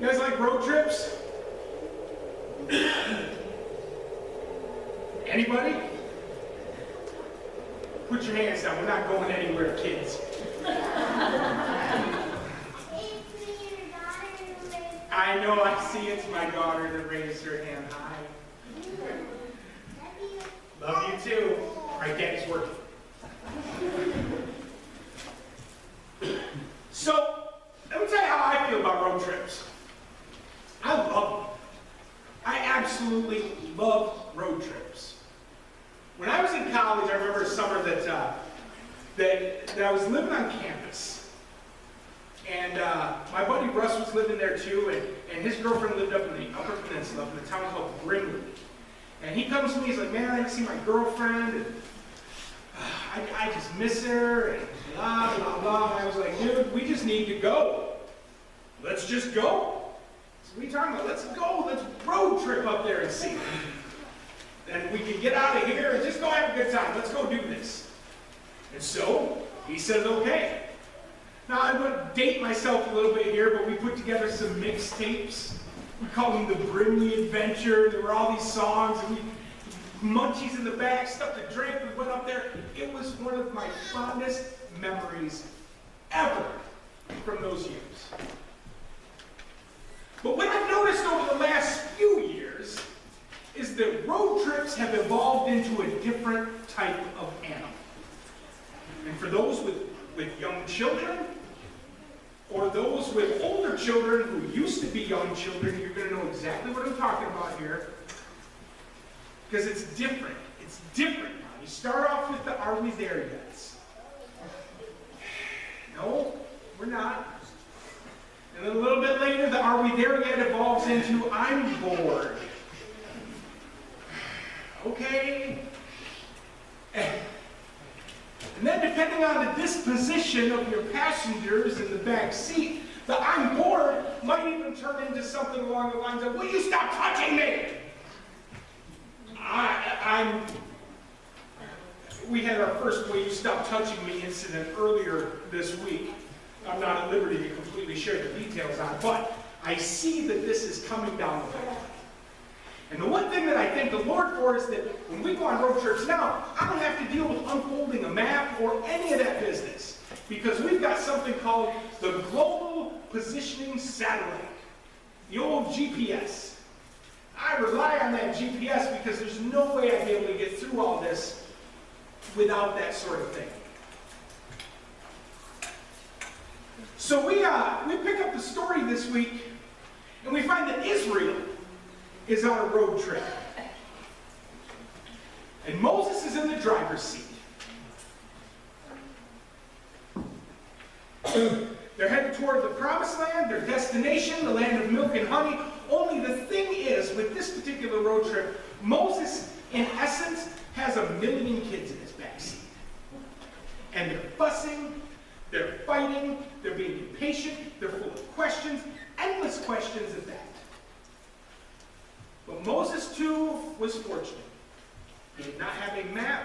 You guys like road trips? Anybody? Put your hands down. We're not going anywhere, kids. I know, I see it's my daughter that raised her hand high. Love you too. All right, Daddy's working. So, let me tell you how I feel about road trips. I love them. I absolutely love road trips. When I was in college, I remember a summer that I was living on campus. And my buddy Russ was living there too, and his girlfriend lived up in the Upper Peninsula, up in a town called Brimley. And he comes to me, he's like, man, I haven't seen my girlfriend, and I just miss her, and blah, blah, blah. And I was like, dude, we just need to go. Let's just go. So what are you talking about? Let's go. Let's road trip up there and see. And we can get out of here and just go have a good time. Let's go do this. And so he said, okay. Now I'm going to date myself a little bit here, but we put together some mixtapes. We called them the Brimley Adventure. There were all these songs, and munchies in the back, stuff to drink. We went up there. It was one of my fondest memories ever from those years. But what I've noticed over the last few years is that road trips have evolved into a different type of animal. And for those with young children, or those with older children who used to be young children, you're going to know exactly what I'm talking about here. Because it's different. It's different now. You start off with the "Are we there yet?" No, we're not. And then a little bit later, the "Are we there yet?" evolves into "I'm bored." Okay. And then depending on the disposition of your passengers in the back seat, the "I'm bored" might even turn into something along the lines of, "Will you stop touching me?" We had our first "Will you stop touching me" incident earlier this week. I'm not at liberty to completely share the details on it, but I see that this is coming down the pipeline. And the one thing that I thank the Lord for is that when we go on road trips now, I don't have to deal with unfolding a map or any of that business, because we've got something called the Global Positioning Satellite, the old GPS. I rely on that GPS because there's no way I'd be able to get through all this without that sort of thing. So we pick up the story this week, and we find that Israel is on a road trip. And Moses is in the driver's seat. They're headed toward the promised land, their destination, the land of milk and honey. Only the thing is, with this particular road trip, Moses, in essence, has 1,000,000 kids in his backseat. And they're fussing, they're fighting, they're being impatient, they're full of questions, endless questions at that. But Moses, too, was fortunate. He did not have a map.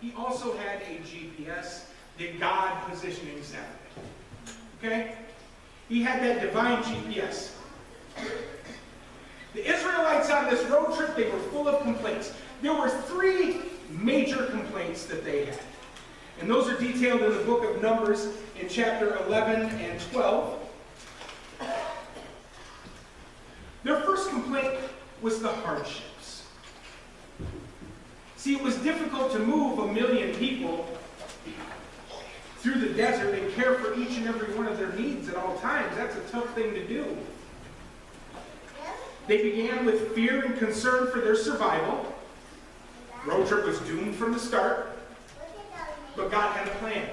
He also had a GPS, the God Positioning Satellite. Okay? He had that divine GPS. The Israelites on this road trip, they were full of complaints. There were 3 major complaints that they had. And those are detailed in the book of Numbers in chapter 11 and 12. Their first complaint was the hardships. See, it was difficult to move 1,000,000 people through the desert and care for each and every one of their needs at all times. That's a tough thing to do. They began with fear and concern for their survival. Road trip was doomed from the start, but God had a plan.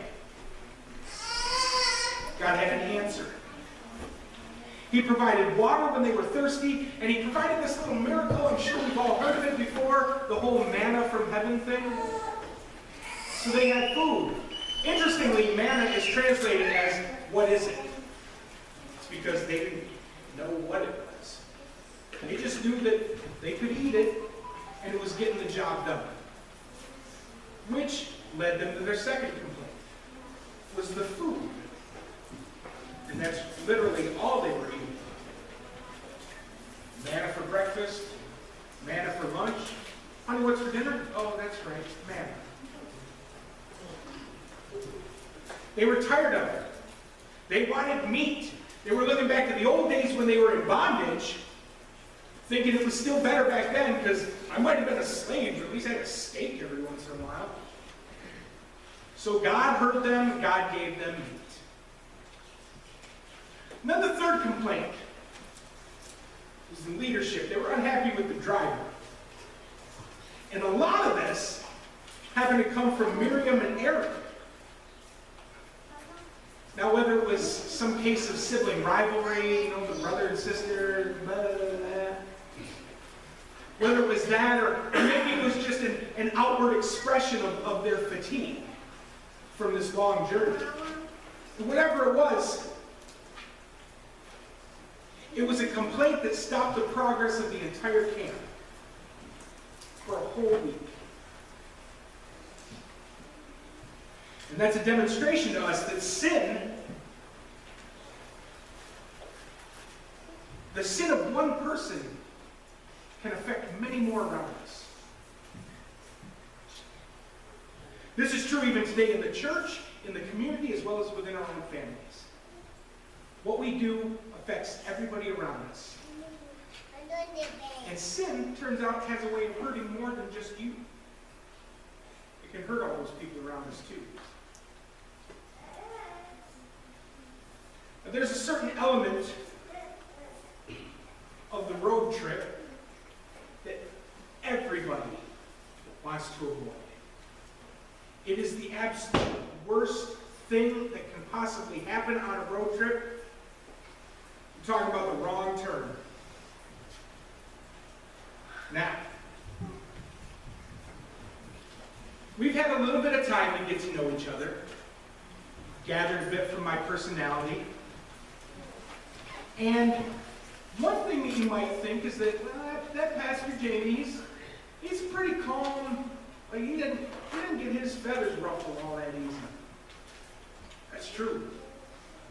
God had an answer. He provided water when they were thirsty, and he provided this little miracle. I'm sure we've all heard of it before, the whole manna from heaven thing. So they had food. Interestingly, manna is translated as, "What is it?" It's because they didn't know what it was. They just knew that they could eat it, and it was getting the job done. Which led them to their second complaint, was the food. The And that's literally all they were eating. Manna for breakfast, manna for lunch. Honey, what's for dinner? Oh, that's right, manna. They were tired of it. They wanted meat. They were looking back to the old days when they were in bondage, thinking it was still better back then because I might have been a slave, but at least I had a steak every once in a while. So God heard them, God gave them meat. And then the third complaint was the leadership. They were unhappy with the driver. And a lot of this happened to come from Miriam and Aaron. Now, whether it was some case of sibling rivalry, the brother and sister, blah, blah, blah, blah. Whether it was that, or maybe it was just an outward expression of their fatigue from this long journey. Whatever it was a complaint that stopped the progress of the entire camp for a whole week. And that's a demonstration to us that sin, the sin of one person, can affect many more around us. This is true even today in the church, in the community, as well as within our own families. What we do affects everybody around us. And sin, turns out, has a way of hurting more than just you. It can hurt all those people around us too. But there's a certain element of the road trip that everybody wants to avoid. It is the absolute worst thing that can possibly happen on a road trip. I'm talking about the wrong turn. Now, we've had a little bit of time to get to know each other, gathered a bit from my personality. And one thing that you might think is that, well, that Pastor Jamie, he's pretty calm. Like he didn't get his feathers ruffled all that easy. That's true.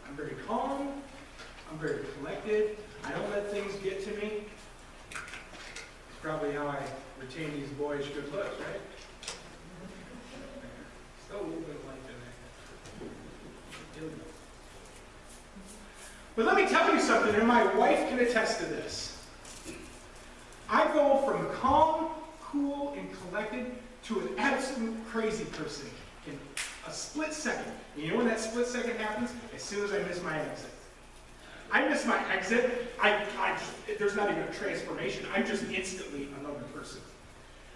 I'm very calm. I'm very collected. I don't let things get to me. It's probably how I retain these boyish good looks, right? Still a little bit of life in there. But let me tell you something, and my wife can attest to this. I go from calm, cool, and collected to an absolute crazy person in a split second. And you know when that split second happens? As soon as I miss my exit. I miss my exit, there's not even a transformation. I'm just instantly another person.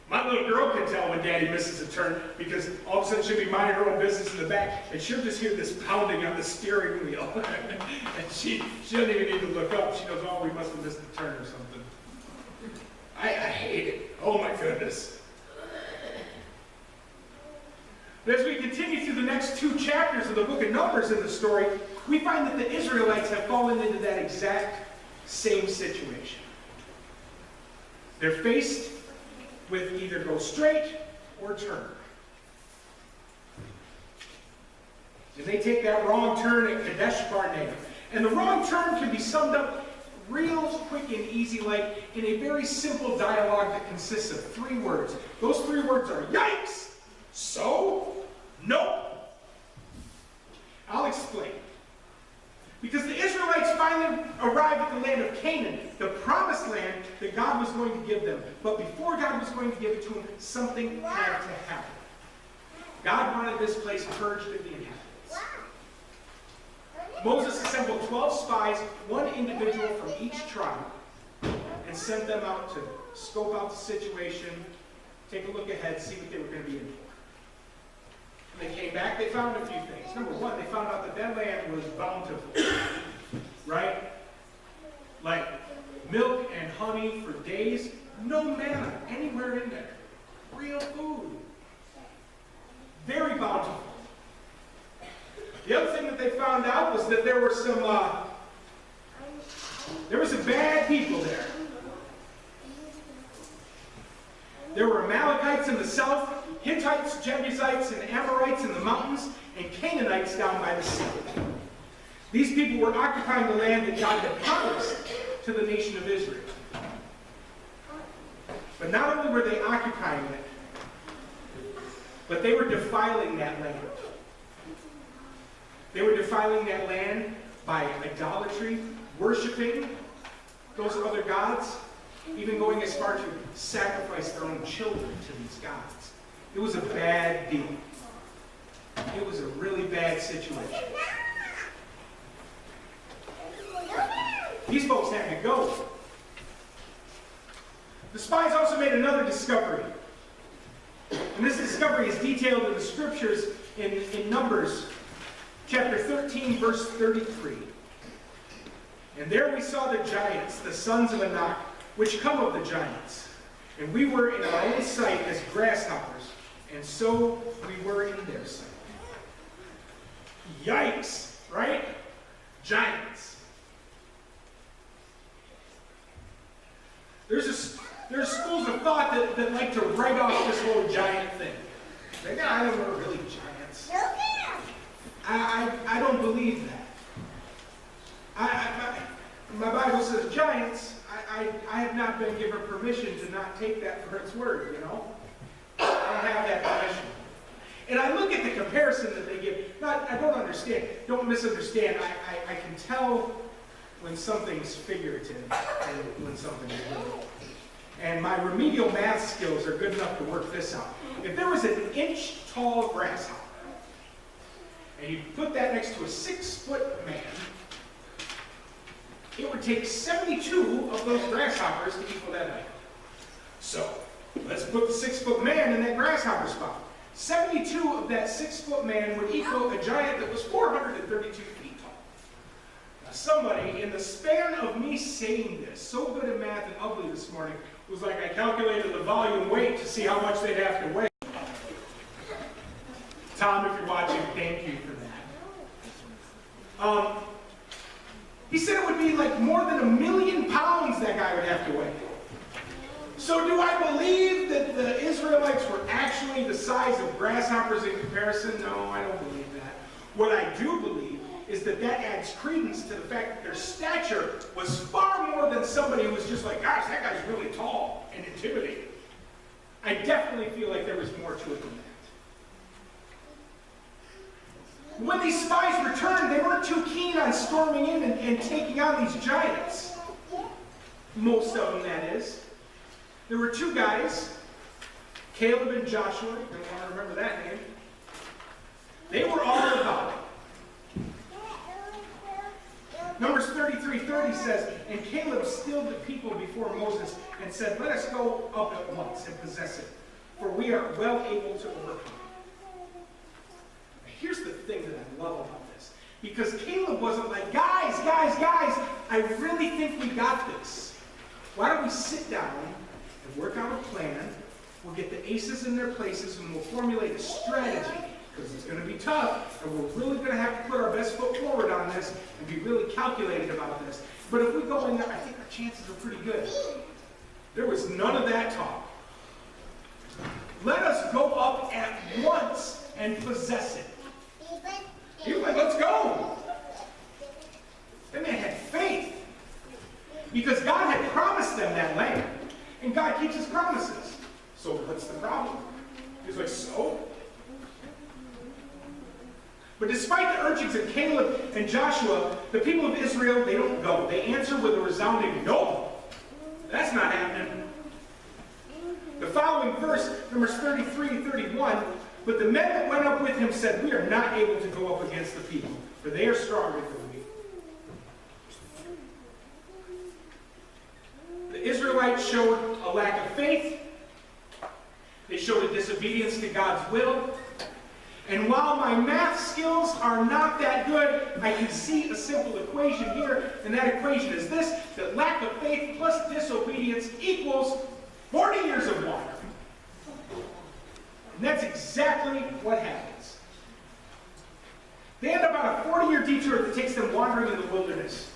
My little girl can tell when Daddy misses a turn because all of a sudden she'll be minding her own business in the back and she'll just hear this pounding on the steering wheel. And she doesn't even need to look up. She knows, oh, we must have missed a turn or something. I hate it. Oh my goodness. But as we continue through the next 2 chapters of the book of Numbers in the story, we find that the Israelites have fallen into that exact same situation. They're faced with either go straight or turn. And they take that wrong turn at Kadesh Barnea. And the wrong turn can be summed up real quick and easy, like in a very simple dialogue that consists of 3 words. Those 3 words are yikes, so, nope. I'll explain. Because the Israelites finally arrived at the land of Canaan, the promised land that God was going to give them. But before God was going to give it to them, something had to happen. God wanted this place purged of the inhabitants. Moses assembled 12 spies, 1 individual from each tribe, and sent them out to scope out the situation, take a look ahead, see what they were going to be in for. When they came back, they found a few things. Number 1, they found out that that land was bountiful. Right? Like milk and honey for days. No manna anywhere in there. Real food. Very bountiful. The other thing that they found out was that there were some bad people there. There were Amalekites in the south, Hittites, Jebusites, and Amorites in the mountains, and Canaanites down by the sea. These people were occupying the land that God had promised to the nation of Israel. But not only were they occupying it, but they were defiling that land. They were defiling that land by idolatry, worshiping those other gods, even going as far to sacrifice their own children to these gods. It was a bad deal. It was a really bad situation. These folks had to go. The spies also made another discovery. And this discovery is detailed in the scriptures in Numbers chapter 13, verse 33. And there we saw the giants, the sons of Anak, which come of the giants. And we were in our own sight as grasshoppers, and so we were in their sight. Yikes, right? Giants. There's schools of thought that like to write off this whole giant thing. Like, I don't know, really giants. I don't believe that. My Bible says giants. I have not been given permission to not take that for its word, you know? I don't have that permission. And I look at the comparison that they give. I don't understand. Don't misunderstand. I can tell when something's figurative and when something's real. And my remedial math skills are good enough to work this out. If there was an inch-tall grasshopper, and you put that next to a 6-foot man, it would take 72 of those grasshoppers to equal that height. So, let's put the 6-foot man in that grasshopper spot. 72 of that 6-foot man would equal a giant that was 432 feet tall. Now, somebody, in the span of me saying this, so good at math and ugly this morning, was like, I calculated the volume weight to see how much they'd have to weigh. Tom, if you're watching, thank you for that. He said it would be like more than 1 million pounds that guy would have to weigh. So do I believe that the Israelites were actually the size of grasshoppers in comparison? No, I don't believe that. What I do believe is that adds credence to the fact that their stature was far more than somebody who was just like, gosh, that guy's really tall and intimidating. I definitely feel like there was more to it than that. When these spies returned, they weren't too keen on storming in and taking on these giants. Most of them, that is. There were 2 guys, Caleb and Joshua. You're going to want to remember that name. They were all about it. Numbers 33:30 says, and Caleb stilled the people before Moses and said, let us go up at once and possess it, for we are well able to overcome. Here's the thing that I love about this. Because Caleb wasn't like, guys, I really think we got this. Why don't we sit down and work out a plan? We'll get the aces in their places and we'll formulate a strategy. Because it's going to be tough, and we're really going to have to put our best foot forward on this and be really calculated about this. But if we go in there, I think our chances are pretty good. There was none of that talk. Let us go up at once and possess it. He was like, let's go. That man had faith. Because God had promised them that land. And God keeps his promises. So what's the problem? He's like, so? But despite the urgings of Caleb and Joshua, the people of Israel, they don't go. They answer with a resounding no. That's not happening. The following verse, Numbers 33 and 31, but the men that went up with him said, we are not able to go up against the people, for they are stronger than we. The Israelites showed a lack of faith. They showed a disobedience to God's will. And while my math skills are not that good, I can see a simple equation here, and that equation is this, that lack of faith plus disobedience equals 40 years of water. And that's exactly what happens. They end up on a 40-year detour that takes them wandering in the wilderness.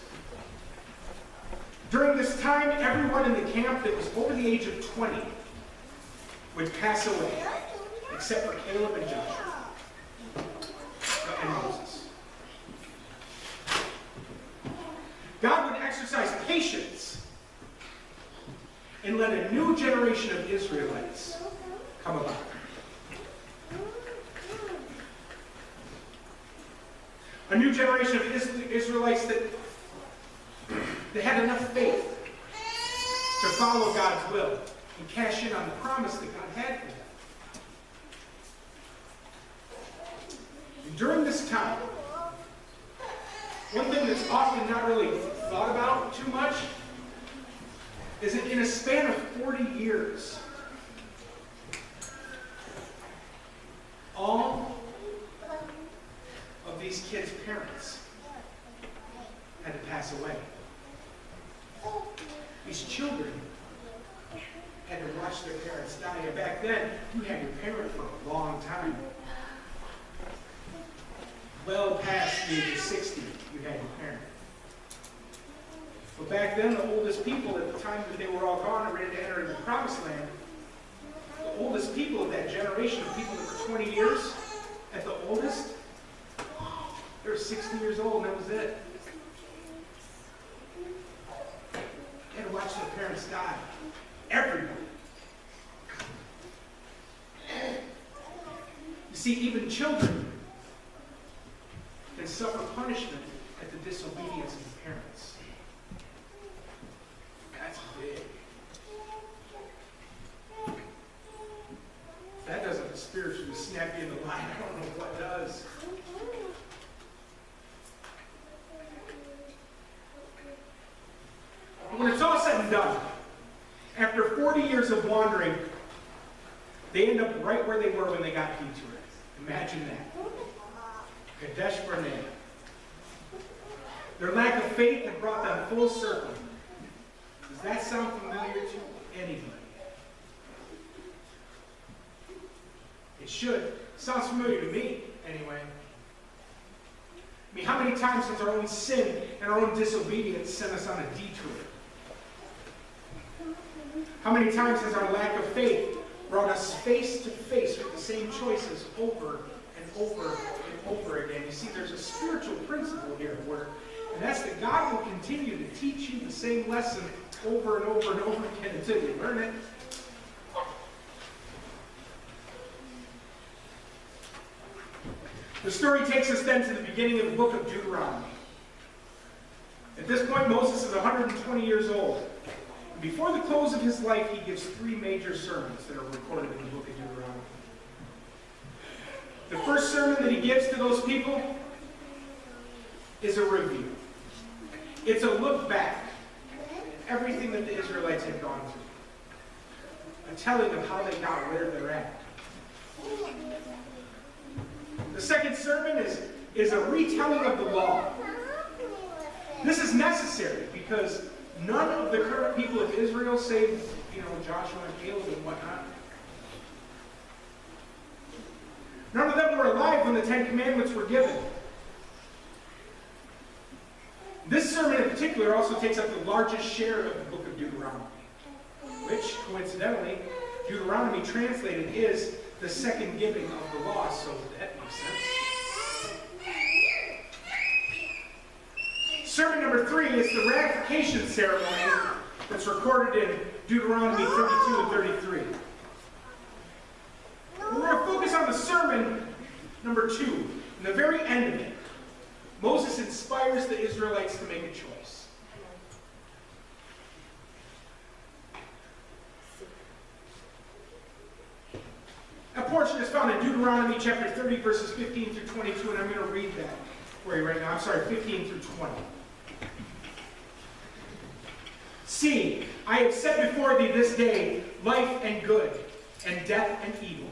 During this time, everyone in the camp that was over the age of 20 would pass away, except for Caleb and Joshua. And Moses. and let a new generation of Israelites come about. A new generation of Israelites that had enough faith to follow God's will and cash in on the promise that God had for them. And during this time, one thing that's often not really thought about too much is that in a span of 40 years, all of these kids' parents had to pass away. These children had to watch their parents die. And back then, you had your parent for a long time. Well past the age of 60, you had your parent. But back then, the oldest people, at the time that they were all gone and ready to enter into the promised land, the oldest people of that generation of people that were 20 years, at the oldest, they were 60 years old, and that was it. They had to watch their parents die. Everybody. You see, even children can suffer punishment at the disobedience of the parents. That's big. If that doesn't spiritually snap you in the line, I don't know what does. When it's all said and done, after 40 years of wandering, they end up right where they were when they got keyed to it. Imagine that. Kadesh Barnea. Their lack of faith had brought them full circle. Does that sound familiar to anybody? It should. It sounds familiar to me, anyway. I mean, how many times has our own sin and our own disobedience sent us on a detour? How many times has our lack of faith brought us face to face with the same choices over and over and over again? You see, there's a spiritual principle here at work, and that's that God will continue to teach you the same lesson over and over and over again until you learn it. The story takes us then to the beginning of the book of Deuteronomy. At this point, Moses is 120 years old. Before the close of his life, he gives 3 major sermons that are recorded in the book of Deuteronomy. The first sermon that he gives to those people is a review. It's a look back at everything that the Israelites had gone through. A telling of how they got where they're at. The second sermon is a retelling of the law. This is necessary because none of the current people of Israel, save, Joshua and Caleb and whatnot, none of them were alive when the 10 Commandments were given. This sermon in particular also takes up the largest share of the book of Deuteronomy, which, coincidentally, Deuteronomy translated is the second giving of the law, so that makes sense. Sermon number 3 is the ratification ceremony that's recorded in Deuteronomy 32 and 33. We're going to focus on the sermon number 2. In the very end of it, Moses inspires the Israelites to make a choice. That portion is found in Deuteronomy chapter 30, verses 15 through 22, and I'm going to read that for you right now. I'm sorry, 15 through 20. See, I have set before thee this day life and good, and death and evil.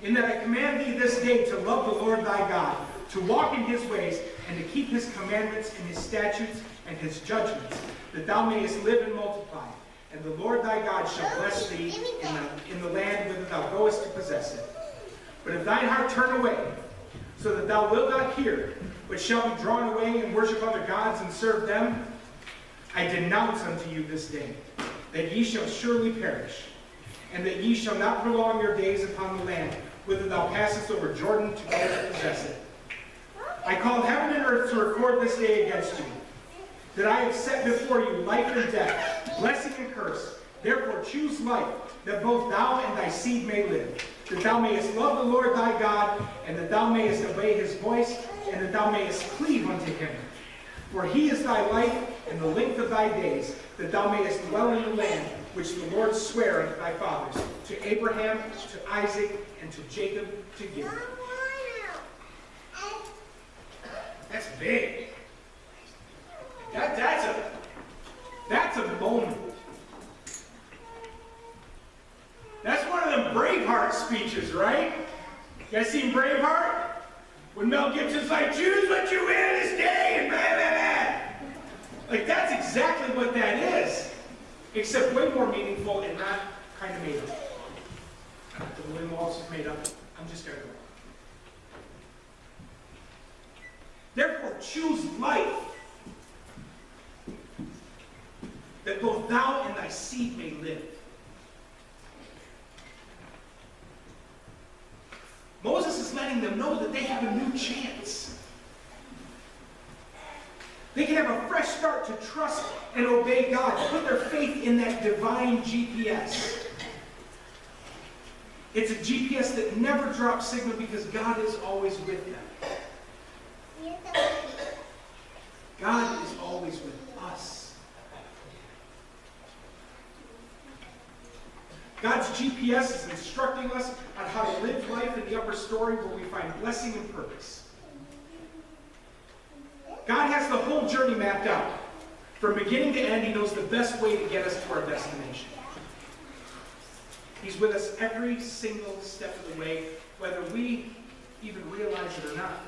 In that I command thee this day to love the Lord thy God, to walk in his ways, and to keep his commandments and his statutes and his judgments, that thou mayest live and multiply. And the Lord thy God shall bless thee in the land whither thou goest to possess it. But if thine heart turn away, so that thou wilt not hear, but shall be drawn away and worship other gods and serve them, I denounce unto you this day, that ye shall surely perish, and that ye shall not prolong your days upon the land, whither thou passest over Jordan to go to possess it. I call heaven and earth to record this day against you, that I have set before you life and death, blessing and curse. Therefore choose life, that both thou and thy seed may live, that thou mayest love the Lord thy God, and that thou mayest obey his voice, and that thou mayest cleave unto him. For he is thy life and the length of thy days, that thou mayest dwell in the land which the Lord sware unto thy fathers, to Abraham, to Isaac, and to Jacob to give. That's big. That's a moment. That's one of them Braveheart speeches, right? You guys seen Braveheart? When Mel Gibson's like, choose what you wear this day, and blah, blah, blah. Like, that's exactly what that is. Except way more meaningful and not kind of made up. The William Wallace is made up. I'm just going to go. Therefore, choose life, that both thou and thy seed may live. Moses is letting them know that they have a new chance. They can have a fresh start to trust and obey God, to put their faith in that divine GPS. It's a GPS that never drops signal because God is always with them. God is always with us. God's GPS is instructing us on how to live life in the upper story where we find blessing and purpose. God has the whole journey mapped out. From beginning to end, he knows the best way to get us to our destination. He's with us every single step of the way, whether we even realize it or not.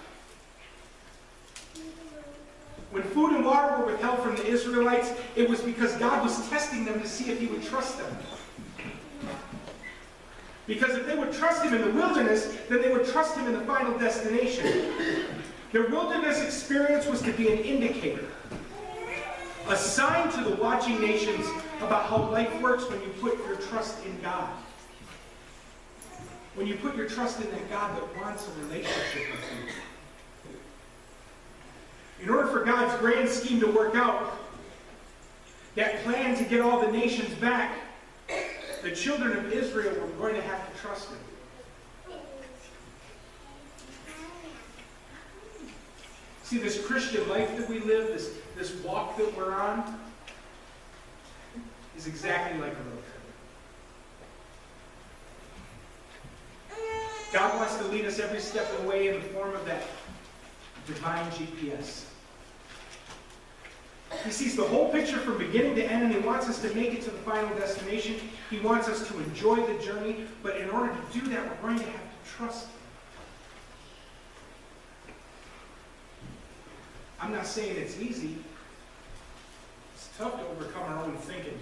When food and water were withheld from the Israelites, it was because God was testing them to see if he would trust them. Because if they would trust him in the wilderness, then they would trust him in the final destination. Their wilderness experience was to be an indicator, a sign to the watching nations about how life works when you put your trust in God. When you put your trust in that God that wants a relationship with you. In order for God's grand scheme to work out, that plan to get all the nations back, the children of Israel were going to have to trust him. See, this Christian life that we live, this walk that we're on, is exactly like a road trip. God wants to lead us every step of the way in the form of that divine GPS. He sees the whole picture from beginning to end, and he wants us to make it to the final destination. He wants us to enjoy the journey, but in order to do that, we're going to have to trust him. I'm not saying it's easy. It's tough to overcome our own thinking.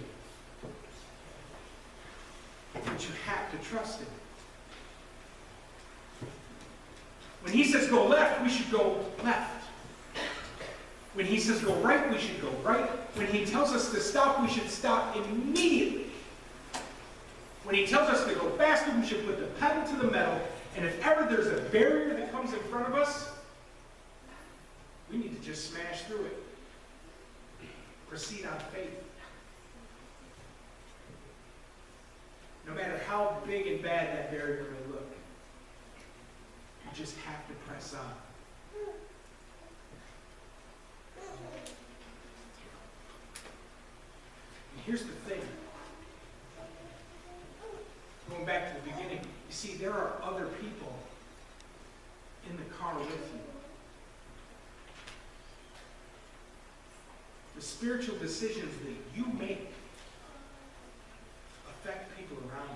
But you have to trust him. When he says go left, we should go left. When he says go right, we should go right. When he tells us to stop, we should stop immediately. When he tells us to go faster, we should put the pedal to the metal. And if ever there's a barrier that comes in front of us, we need to just smash through it. Proceed on faith. No matter how big and bad that barrier may look, you just have to press on. And here's the thing. Going back to the beginning, you see, there are other people in the car with you. The spiritual decisions that you make affect people around you.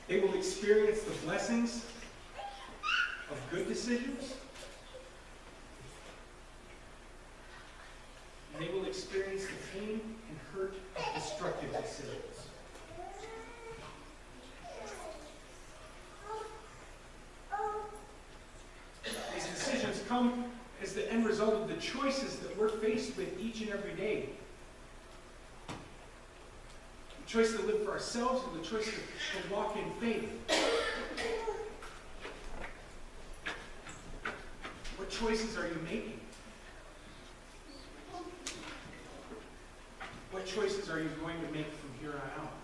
They will experience the blessings of good decisions. And they will experience the pain and hurt of destructive decisions. These decisions come as the end result of the choices that we're faced with each and every day. The choice to live for ourselves and the choice to walk in faith. choices are you making? What choices are you going to make from here on out?